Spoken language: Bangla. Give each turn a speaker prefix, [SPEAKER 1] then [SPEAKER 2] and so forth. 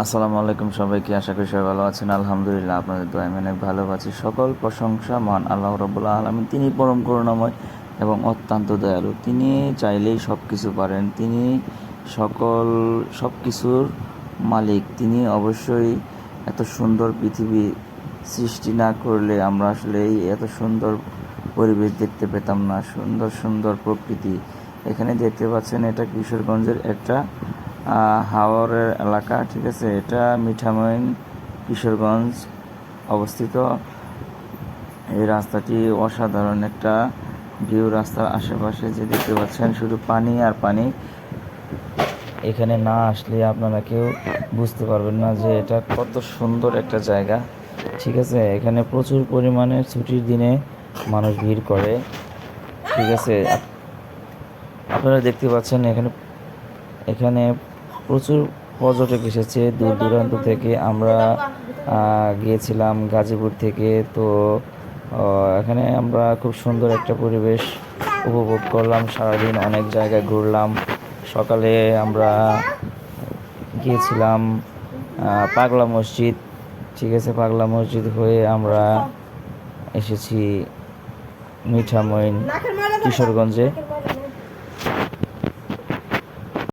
[SPEAKER 1] আসসালামু আলাইকুম সবাইকে, আশা করি সবাই ভালো আছেন। আলহামদুলিল্লাহ, আপনাদের দোয়ায় অনেক ভালো আছি। সকল প্রশংসা মহান আল্লাহ রাব্বুল আলামিন। তিনি পরম করুণাময় এবং অত্যন্ত দয়ালু। তিনি চাইলেই সব কিছু পারেন। তিনি সব কিছুর মালিক। তিনি অবশ্যই এত সুন্দর পৃথিবী সৃষ্টি না করলে আমরা আসলে এই এত সুন্দর পরিবেশ দেখতে পেতাম না। সুন্দর সুন্দর প্রকৃতি এখানে দেখতে পাচ্ছেন। এটা কিশোরগঞ্জের একটা হাওরের এলাকা, ঠিক আছে। এটা মিঠামইন কিশোরগঞ্জ অবস্থিত। এই রাস্তাটি অসাধারণ একটা ভিউ। রাস্তার আশেপাশে যে দেখতে পাচ্ছেন শুধু পানি আর পানি। এখানে না আসলে আপনারা কেউ বুঝতে পারবেন না যে এটা কত সুন্দর একটা জায়গা, ঠিক আছে। এখানে প্রচুর পরিমাণে ছুটির দিনে মানুষ ভিড় করে, ঠিক আছে। আপনারা দেখতে পাচ্ছেন এখানে এখানে প্রচুর পর্যটক এসেছে দূর দূরান্ত থেকে। আমরা গিয়েছিলাম গাজীপুর থেকে। তো এখানে আমরা খুব সুন্দর একটা পরিবেশ উপভোগ করলাম। সারাদিন অনেক জায়গায় ঘুরলাম। সকালে আমরা গিয়েছিলাম পাগলা মসজিদ, ঠিক আছে। পাগলা মসজিদ হয়ে আমরা এসেছি মিঠামইন কিশোরগঞ্জে।